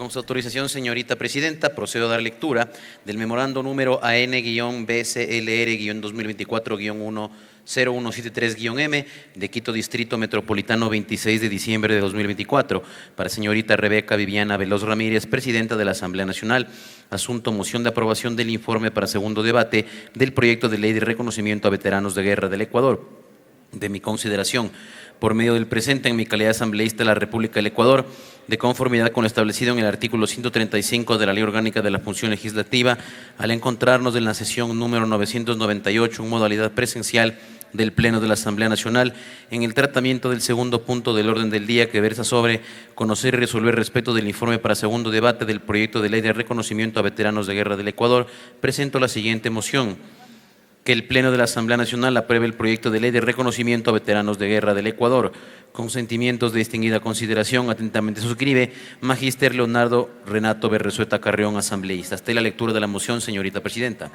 Con su autorización, señorita presidenta, procedo a dar lectura del memorando número AN-BCLR-2024-10173-M de Quito Distrito Metropolitano 26 de diciembre de 2024 para señorita Rebeca Viviana Veloz Ramírez, presidenta de la Asamblea Nacional. Asunto: moción de aprobación del informe para segundo debate del proyecto de ley de reconocimiento a veteranos de guerra del Ecuador. De mi consideración, por medio del presente, en mi calidad de asambleísta de la República del Ecuador, de conformidad con lo establecido en el artículo 135 de la Ley Orgánica de la Función Legislativa, al encontrarnos en la sesión número 998 en modalidad presencial del Pleno de la Asamblea Nacional, en el tratamiento del segundo punto del orden del día, que versa sobre conocer y resolver respecto del informe para segundo debate del proyecto de ley de reconocimiento a veteranos de guerra del Ecuador, presento la siguiente moción: que el Pleno de la Asamblea Nacional apruebe el proyecto de ley de reconocimiento a veteranos de guerra del Ecuador. Con sentimientos de distinguida consideración, atentamente suscribe Magíster Leonardo Renato Berresueta Carrión, asambleísta. Hasta la lectura de la moción, señorita presidenta.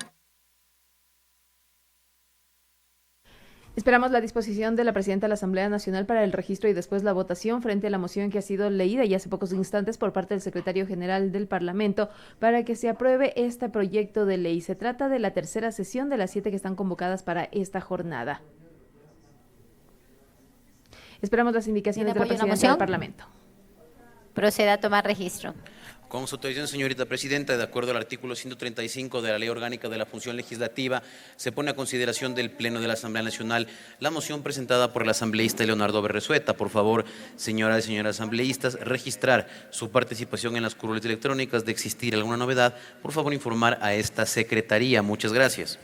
Esperamos la disposición de la presidenta de la Asamblea Nacional para el registro y después la votación frente a la moción que ha sido leída ya hace pocos instantes por parte del secretario general del Parlamento para que se apruebe este proyecto de ley. Se trata de la tercera sesión de las 7 que están convocadas para esta jornada. Esperamos las indicaciones de la presidenta del Parlamento. Proceda a tomar registro. Con su autorización, señorita presidenta, de acuerdo al artículo 135 de la Ley Orgánica de la Función Legislativa, se pone a consideración del Pleno de la Asamblea Nacional la moción presentada por el asambleísta Leonardo Berresueta. Por favor, señoras y señores asambleístas, registrar su participación en las curules electrónicas. De existir alguna novedad, por favor informar a esta secretaría. Muchas gracias.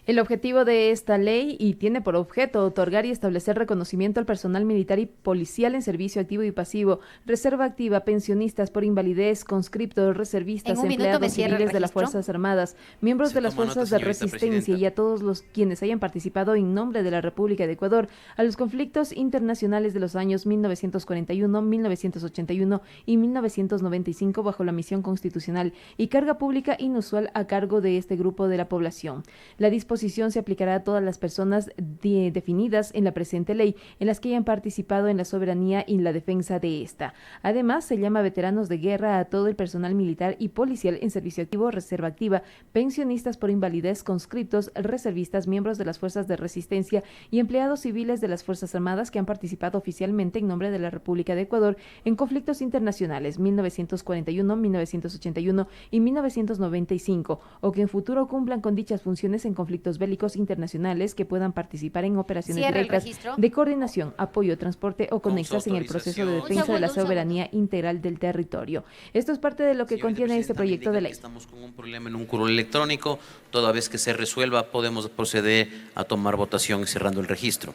El objetivo de esta ley tiene por objeto otorgar y establecer reconocimiento al personal militar y policial en servicio activo y pasivo, reserva activa, pensionistas por invalidez, conscriptos, reservistas, empleados civiles de las Fuerzas Armadas, miembros de las Fuerzas de Resistencia y a todos los quienes hayan participado en nombre de la República de Ecuador a los conflictos internacionales de los años 1941, 1981 y 1995 bajo la misión constitucional y carga pública inusual a cargo de este grupo de la población. La disposición se aplicará a todas las personas definidas en la presente ley, en las que hayan participado en la soberanía y la defensa de esta. Además, se llama veteranos de guerra a todo el personal militar y policial en servicio activo, reserva activa, pensionistas por invalidez, conscriptos, reservistas, miembros de las Fuerzas de Resistencia y empleados civiles de las Fuerzas Armadas que han participado oficialmente en nombre de la República de Ecuador en conflictos internacionales 1941, 1981 y 1995, o que en futuro cumplan con dichas funciones en conflictos bélicos internacionales que puedan participar en operaciones directas de coordinación, apoyo, transporte o conexas en el proceso de defensa de la soberanía integral del territorio. Esto es parte de lo que contiene este proyecto de ley. Estamos con un problema en un curul electrónico. Toda vez que se resuelva, podemos proceder a tomar votación cerrando el registro.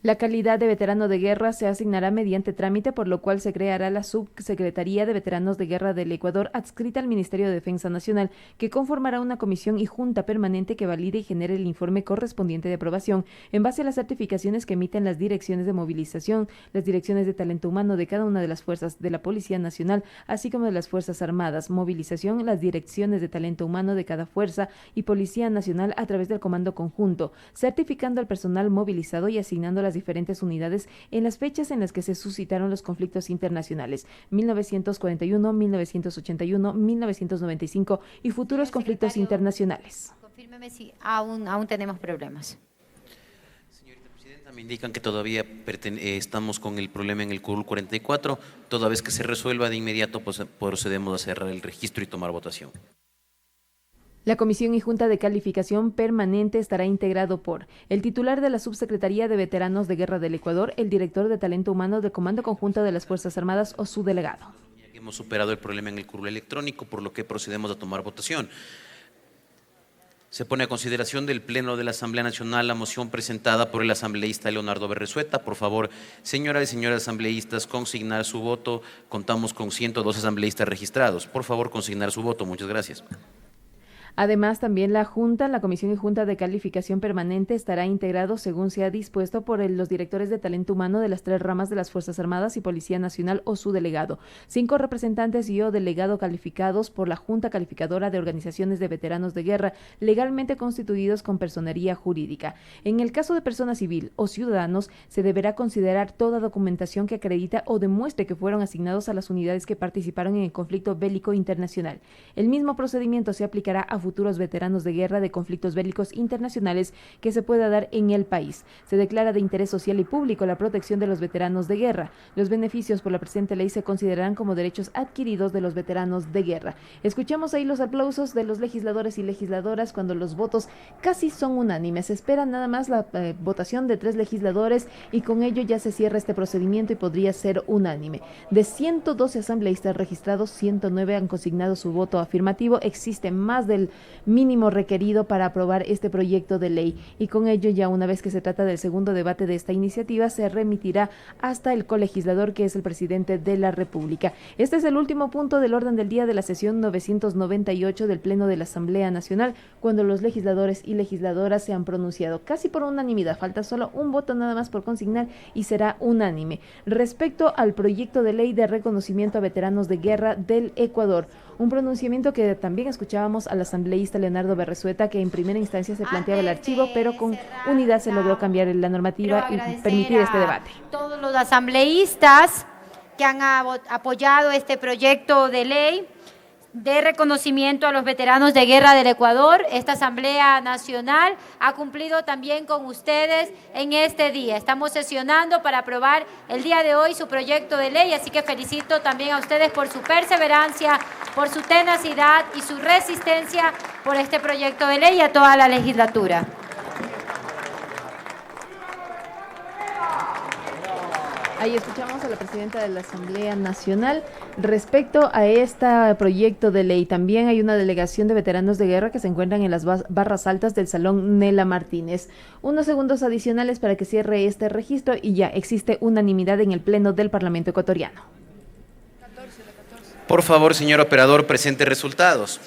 La calidad de veterano de guerra se asignará mediante trámite, por lo cual se creará la Subsecretaría de Veteranos de Guerra del Ecuador adscrita al Ministerio de Defensa Nacional, que conformará una comisión y junta permanente que valide y genere el informe correspondiente de aprobación en base a las certificaciones que emiten las direcciones de movilización, las direcciones de talento humano de cada una de las fuerzas de la Policía Nacional, así como de las Fuerzas Armadas, movilización, las direcciones de talento humano de cada fuerza y Policía Nacional a través del Comando Conjunto, certificando al personal movilizado y asignando las diferentes unidades en las fechas en las que se suscitaron los conflictos internacionales 1941, 1981, 1995 y futuros conflictos internacionales. Confírmeme si aún tenemos problemas. Señorita presidenta, me indican que todavía estamos con el problema en el curul 44. Toda vez que se resuelva, de inmediato procedemos a cerrar el registro y tomar votación. La Comisión y Junta de Calificación Permanente estará integrado por el titular de la Subsecretaría de Veteranos de Guerra del Ecuador, el director de Talento Humano del Comando Conjunto de las Fuerzas Armadas o su delegado. Hemos superado el problema en el curul electrónico, por lo que procedemos a tomar votación. Se pone a consideración del Pleno de la Asamblea Nacional la moción presentada por el asambleísta Leonardo Berresueta. Por favor, señoras y señores asambleístas, consignar su voto. Contamos con 102 asambleístas registrados. Por favor, consignar su voto. Muchas gracias. Además, también la Comisión y Junta de Calificación Permanente estará integrado según sea dispuesto por los directores de talento humano de las 3 ramas de las Fuerzas Armadas y Policía Nacional o su delegado, 5 representantes y o delegado calificados por la Junta Calificadora de Organizaciones de Veteranos de Guerra legalmente constituidos con personería jurídica. En el caso de persona civil o ciudadanos, se deberá considerar toda documentación que acredita o demuestre que fueron asignados a las unidades que participaron en el conflicto bélico internacional. El mismo procedimiento se aplicará a futuros veteranos de guerra de conflictos bélicos internacionales que se pueda dar en el país. Se declara de interés social y público la protección de los veteranos de guerra. Los beneficios por la presente ley se considerarán como derechos adquiridos de los veteranos de guerra. Escuchamos ahí los aplausos de los legisladores y legisladoras cuando los votos casi son unánimes. Se espera nada más la votación de 3 legisladores y con ello ya se cierra este procedimiento y podría ser unánime. De 112 asambleístas registrados, 109 han consignado su voto afirmativo. Existe más del mínimo requerido para aprobar este proyecto de ley y con ello ya una vez que se trata del segundo debate de esta iniciativa se remitirá hasta el colegislador que es el presidente de la República. Este es el último punto del orden del día de la sesión 998 del Pleno de la Asamblea Nacional, cuando los legisladores y legisladoras se han pronunciado casi por unanimidad. Falta solo un voto nada más por consignar y será unánime. Respecto al proyecto de ley de reconocimiento a veteranos de guerra del Ecuador, un pronunciamiento que también escuchábamos al asambleísta Leonardo Berresueta, que en primera instancia se planteaba el archivo, pero con unidad se logró cambiar la normativa y permitir este debate. Todos los asambleístas que han apoyado este proyecto de ley de reconocimiento a los veteranos de guerra del Ecuador. Esta Asamblea Nacional ha cumplido también con ustedes en este día. Estamos sesionando para aprobar el día de hoy su proyecto de ley, así que felicito también a ustedes por su perseverancia, por su tenacidad y su resistencia por este proyecto de ley y a toda la legislatura. Ahí escuchamos a la presidenta de la Asamblea Nacional. Respecto a este proyecto de ley, también hay una delegación de veteranos de guerra que se encuentran en las barras altas del Salón Nela Martínez. Unos segundos adicionales para que cierre este registro y ya existe unanimidad en el Pleno del Parlamento ecuatoriano. Por favor, señor operador, presente resultados.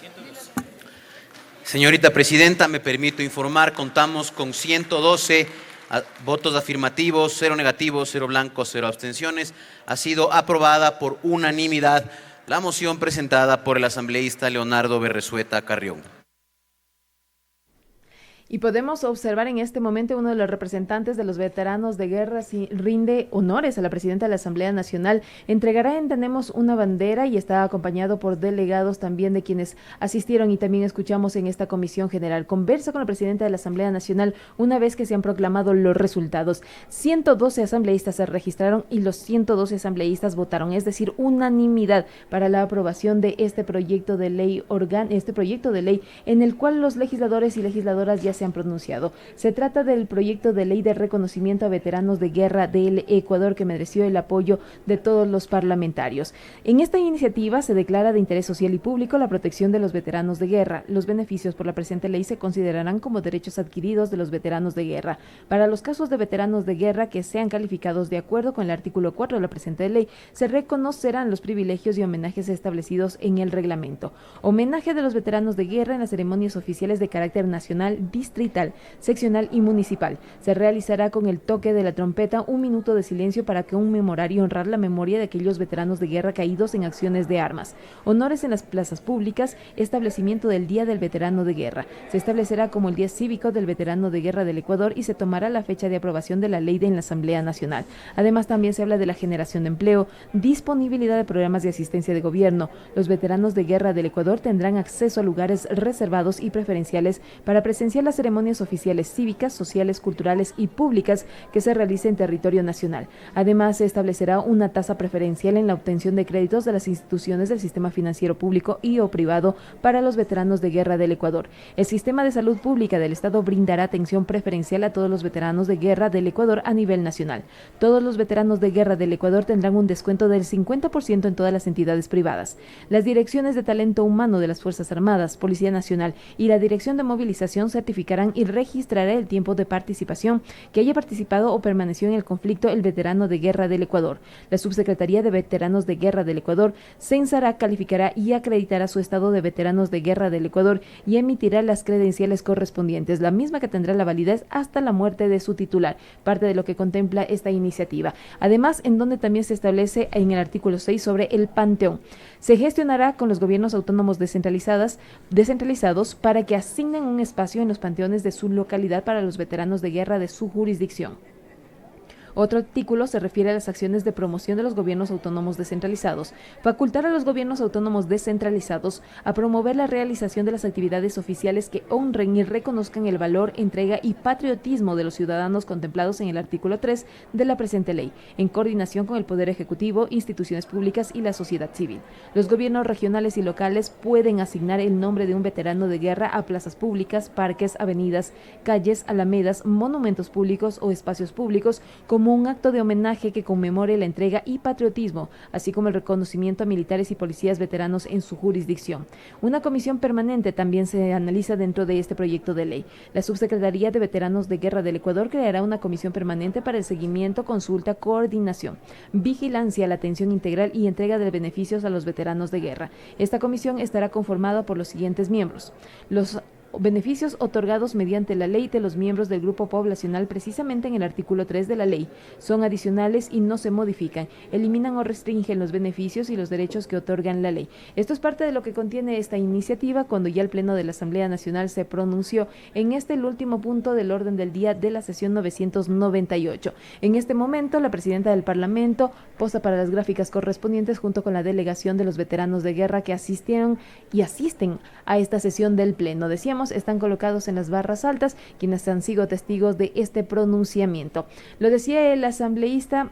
Señorita presidenta, me permito informar, contamos con 112 votos afirmativos, 0 negativos, 0 blancos, 0 abstenciones. Ha sido aprobada por unanimidad la moción presentada por el asambleísta Leonardo Berresueta Carrión. Y podemos observar en este momento uno de los representantes de los veteranos de guerra rinde honores a la presidenta de la Asamblea Nacional. Entregará, entendemos, una bandera y está acompañado por delegados también de quienes asistieron y también escuchamos en esta comisión general. Conversa con la presidenta de la Asamblea Nacional una vez que se han proclamado los resultados. 112 asambleístas se registraron y los 112 asambleístas votaron, es decir, unanimidad para la aprobación de este proyecto de ley en el cual los legisladores y legisladoras ya se han pronunciado. Se trata del proyecto de ley de reconocimiento a veteranos de guerra del Ecuador que mereció el apoyo de todos los parlamentarios. En esta iniciativa se declara de interés social y público la protección de los veteranos de guerra. Los beneficios por la presente ley se considerarán como derechos adquiridos de los veteranos de guerra. Para los casos de veteranos de guerra que sean calificados de acuerdo con el artículo 4 de la presente ley, se reconocerán los privilegios y homenajes establecidos en el reglamento. Homenaje de los veteranos de guerra en las ceremonias oficiales de carácter nacional, distrital, seccional y municipal. Se realizará con el toque de la trompeta 1 minuto de silencio para conmemorar y honrar la memoria de aquellos veteranos de guerra caídos en acciones de armas. Honores en las plazas públicas, establecimiento del Día del Veterano de Guerra. Se establecerá como el Día Cívico del Veterano de Guerra del Ecuador y se tomará la fecha de aprobación de la ley en la Asamblea Nacional. Además, también se habla de la generación de empleo, disponibilidad de programas de asistencia de gobierno. Los veteranos de guerra del Ecuador tendrán acceso a lugares reservados y preferenciales para presenciar las ceremonias oficiales cívicas, sociales, culturales y públicas que se realicen en territorio nacional. Además, se establecerá una tasa preferencial en la obtención de créditos de las instituciones del sistema financiero público y o privado para los veteranos de guerra del Ecuador. El sistema de salud pública del Estado brindará atención preferencial a todos los veteranos de guerra del Ecuador a nivel nacional. Todos los veteranos de guerra del Ecuador tendrán un descuento del 50% en todas las entidades privadas. Las direcciones de talento humano de las Fuerzas Armadas, Policía Nacional y la Dirección de Movilización certificarán verificarán y registrará el tiempo de participación que haya participado o permaneció en el conflicto el veterano de guerra del Ecuador. La Subsecretaría de Veteranos de Guerra del Ecuador censará, calificará y acreditará su estado de veteranos de guerra del Ecuador y emitirá las credenciales correspondientes, la misma que tendrá la validez hasta la muerte de su titular, parte de lo que contempla esta iniciativa. Además, en donde también se establece en el artículo 6 sobre el Panteón. Se gestionará con los gobiernos autónomos descentralizados para que asignen un espacio en los panteones de su localidad para los veteranos de guerra de su jurisdicción. Otro artículo se refiere a las acciones de promoción de los gobiernos autónomos descentralizados. Facultar a los gobiernos autónomos descentralizados a promover la realización de las actividades oficiales que honren y reconozcan el valor, entrega y patriotismo de los ciudadanos contemplados en el artículo 3 de la presente ley, en coordinación con el Poder Ejecutivo, instituciones públicas y la sociedad civil. Los gobiernos regionales y locales pueden asignar el nombre de un veterano de guerra a plazas públicas, parques, avenidas, calles, alamedas, monumentos públicos o espacios públicos como un acto de homenaje que conmemore la entrega y patriotismo, así como el reconocimiento a militares y policías veteranos en su jurisdicción. Una comisión permanente también se analiza dentro de este proyecto de ley. La Subsecretaría de Veteranos de Guerra del Ecuador creará una comisión permanente para el seguimiento, consulta, coordinación, vigilancia, la atención integral y entrega de beneficios a los veteranos de guerra. Esta comisión estará conformada por los siguientes miembros: los beneficios otorgados mediante la ley de los miembros del grupo poblacional precisamente en el artículo 3 de la ley son adicionales y no se modifican, eliminan o restringen los beneficios y los derechos que otorgan la ley. Esto es parte de lo que contiene esta iniciativa cuando ya el Pleno de la Asamblea Nacional se pronunció en el último punto del orden del día de la sesión 998. En este momento, la presidenta del Parlamento posa para las gráficas correspondientes junto con la delegación de los veteranos de guerra que asistieron y asisten a esta sesión del Pleno. Decíamos, están colocados en las barras altas quienes han sido testigos de este pronunciamiento. Lo decía el asambleísta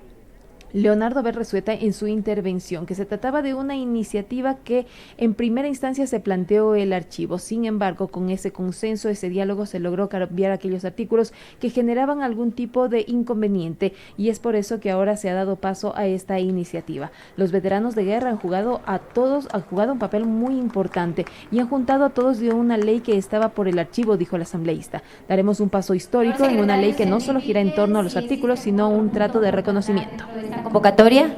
Leonardo Berresueta en su intervención, que se trataba de una iniciativa que en primera instancia se planteó el archivo. Sin embargo, con ese consenso, ese diálogo, se logró cambiar aquellos artículos que generaban algún tipo de inconveniente y es por eso que ahora se ha dado paso a esta iniciativa. Los veteranos de guerra han jugado un papel muy importante y han juntado a todos de una ley que estaba por el archivo, dijo el asambleísta. Daremos un paso histórico en una ley que no solo gira en torno a los artículos, sino un trato de reconocimiento. Convocatoria.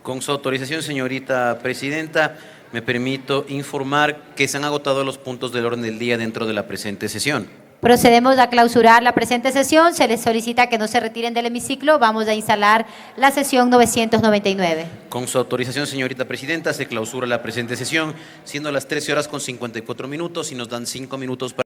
Con su autorización, señorita presidenta, me permito informar que se han agotado los puntos del orden del día dentro de la presente sesión. Procedemos a clausurar la presente sesión. Se les solicita que no se retiren del hemiciclo. Vamos a instalar la sesión 999. Con su autorización, señorita presidenta, se clausura la presente sesión, siendo las 13:54 y nos dan 5 minutos para